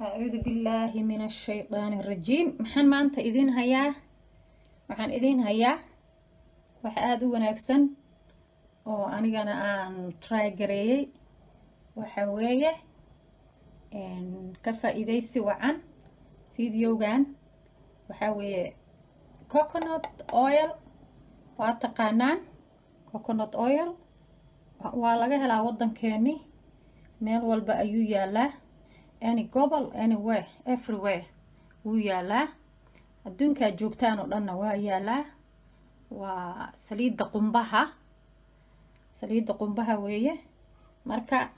أعوذ بالله من الشيطان الرجيم. maxaan maanta idin hayaa waxaan idin hayaa wax aad u wanaagsan oo anigana aan try gareeyay. waxa weeye ka faa'iideysi wacan videogan. waxa weeye coconut oil. waa taqaanaan coconut oil waa laga helaa wadankeeni meel walba ayuu yaalaa. any gobol anywhere everywhere wuu yaalaa. adduunka joogtaan oo dhanna waa yaalaa. waa saliidda qumbaha weeye. marka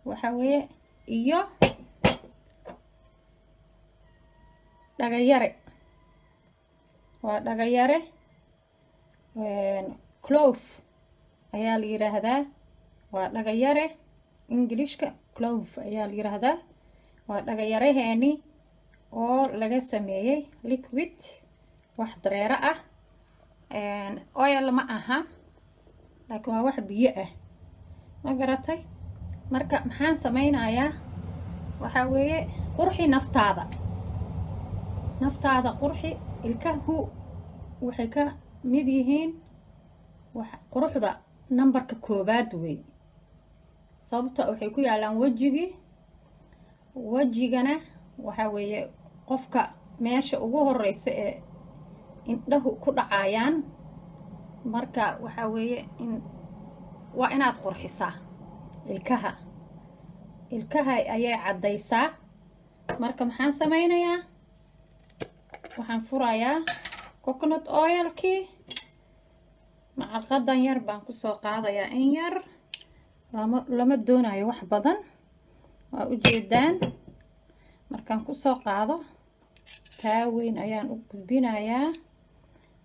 waxa weeye iyo dhagayare. waa dhagayare clove ayaa la yiraahdaa. waa dhagayare ingilishka clove ayaa la yiraahdaa. waa dhagayaraheeni oo laga sameeyay liquid wax dareere ah. oil ma aha laakiin waa wax biyo ah, ma garatay. marka maxaan sameynayaa waxa weeye qurxi naftaada qurxi. ilkahu waxay ka mid yihiin wax quruxda numberka koobaad wey. sababta waxay ku yaalaan wajigana waxa weeye qofka meesha ugu horeysa ee indhahu ku dhacayaan. marka waxa weeye waa inaad qurxisaa ilkaha ayay caddaysaa. marka maxaan sameynayaa waxaan furayaa coconut oilkii. macalqadan yar baan kusoo qaadayaa in yar. lama doonayo wax badan, waa ujeedaan. markaan kusoo qaado taa weyn ayaan u gudbinayaa.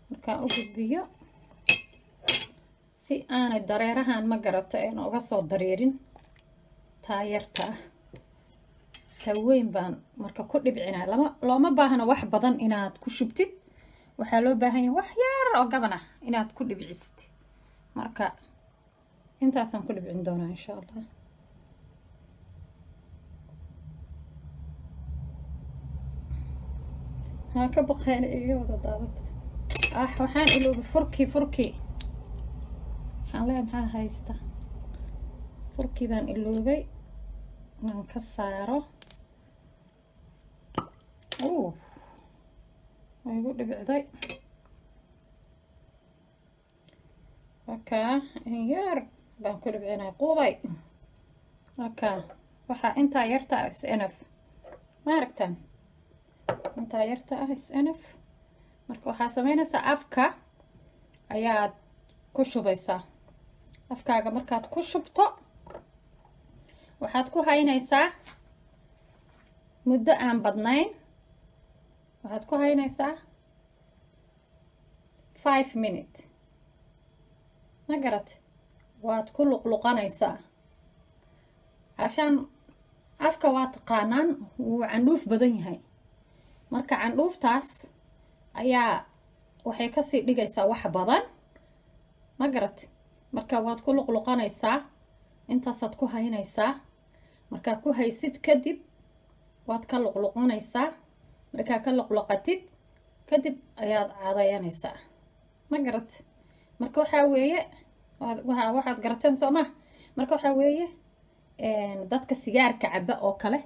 markaan u gudbiyo si aanay dareerahan ma garata een uga soo dareerin taa yarta ah. taa weyn baan marka ku dhibcinaa. looma baahna wax badan inaad ku shubtid. waxaa loo baahan yahay wax yar oo gaban ah inaad ku dhibcisid. marka intaasaan ku dhibcin doonaa insha allah. ها كبقين إيه وذا ضابط. وحان إلوبي فركي حان لا محا هايستا فركي بان إلوبي نكساره. ويقول لي بعدي وكا يار بان كل بعيني قوضي وكا وحا انتا يرتا اسنف ما ركتان intaa yarta ah isnf. marka waxaa sameynaysaa afka ayaad ku shubaysaa. afkaaga markaad ku shubto waxaad ku haynaysaa muddo aan badnayn. waxaad ku haynaysaa 5 minutes ma garat. waad ku luqluqanaysaa cashaan afka waa taqaanaan wuu candhuuf badan yahay. marka candhuuftaas ayaa waxay kasii dhigaysaa wax badan ma garat. marka waad ku luqluqanaysaa intaasaad ku haynaysaa. markaa ku haysid kadib waad ka luqluqanaysaa. markaa ka luqluqatid kadib ayaad cadayanaysaa ma garat. marka waxaa weeye waxaad garateen soo ma. marka waxaa weeye dadka sigaarka caba oo kale,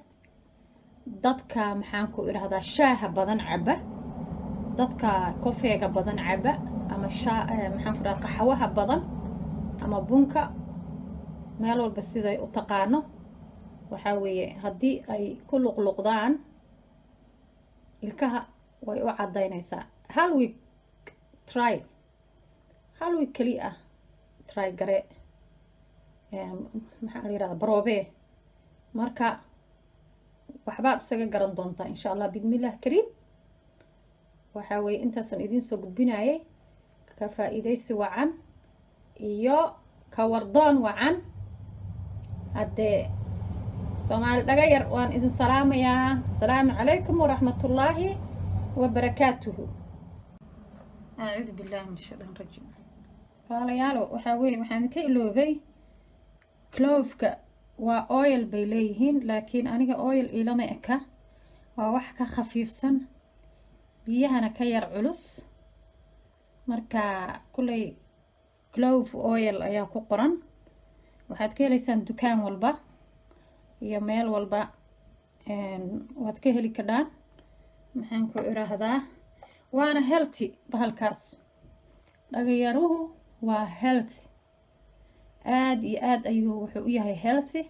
dadka maxaan ku irahdaa shaaha badan caba, dadka kofeega badan caba, ama maxaan ku irahdaa qaxwaha badan ama bunka, meel walba siday u taqaano. waxaa weeye haddii ay ku luqluqdaan ilkaha way u cadaynaysaa. hal week keli ah try gare. maxaa la yirahdaa baroobe. marka waxbaad isaga garan doontaa insha allah bidmillaah kariim. waxaa weeye intaasan idiin soo gudbinayay ka faa'iideysi wacan iyo ka wardoon wacan. haddee soomaali dhagayar waan idin salaamayaa. asalaamu calaykum waraxmatullaahi wabarakaatuhu. acuudu billaahi min ashaytaan rajiim. walaalayaalo waxaa weeye waxaan ka iloobay cloveka waa oil bay leeyihiin laakiin aniga oil ilama eka waa wax ka khafiifsan biyahana ka yar culus marka kulay clove oil ayaa ku qoran waxaad ka helaysaan dukaan walba iyo meel walba waad ka heli kadhaan maxaan ku iraahdaa waana healthy bahalkaas dhagayaruhu waa healthy aad iyo aad ayuu wuxuu u yahay healthy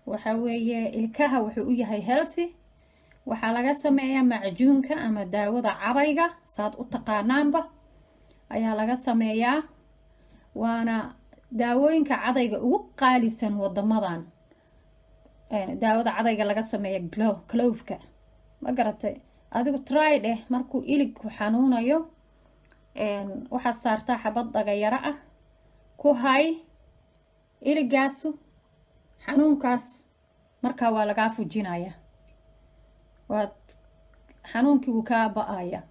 waxa weeye ilkaha wuxuu u yahay healthy waxaa laga sameeyaa macjuunka ama daawada cadayga saad u taqaanaanba ayaa laga sameeyaa waana daawooyinka cadayga ugu qaalisan wadamadan daawada cadayga laga sameeya clove-ka ma garatay adigu try dheh markuu iligku xanuunayo waxaad saartaa xabad dhagayaro ah ku hay iligaasu xanuunkaas markaa waa lagaa fujinaya waad xanuunkii wuu kaa ba-aya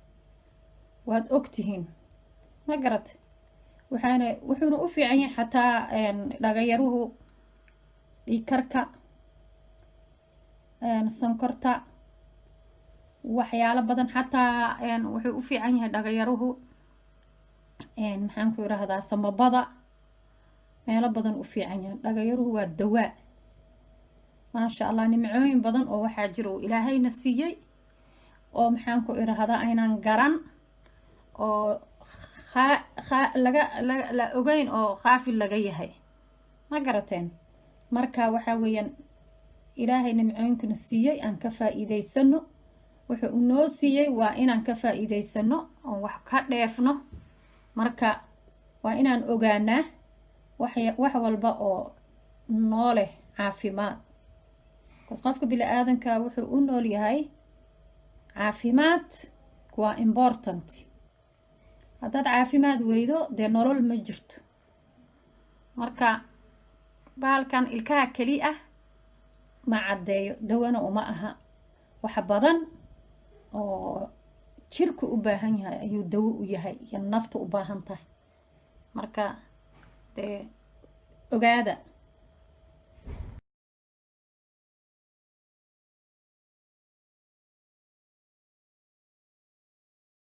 waad ogtihiin ma garatay wuxuuna u fiican yahay xataa dhagayaruhu dhiikarka sonkorta waxyaalo badan xataa wuxuu u fiican yahay dhagayaruhu maxaan ku irahdaa samabada meelo badan u fiican yahay dhagayaruhu waa dawaa maasha allah nimcooyin badan oo waxaa jira uu ilaahayna siiyey oo maxaan ku irahdaa aynaan garan oo la ogeyn oo khaafil laga yahay ma garateen marka waxaa weeyaan ilaahay nimcooyinkana siiyey aan ka faa'iidaysano wuxuu inoo siiyey waa inaan ka faa'iidaysano oon wax ka dheefno marka waa inaan ogaanaa wax walba oo nooleh caafimaad bas qofka bini aadanka wuxuu u nool yahay caafimaad waa important haddaad caafimaad weydo dee nolol ma jirto marka bahalkan ilkaha keli ah ma caddeeyo dawana uma aha wax badan oo jirku u baahan yahay ayuu dawo u yahay iyo naftu u baahan tahay marka dee ogaada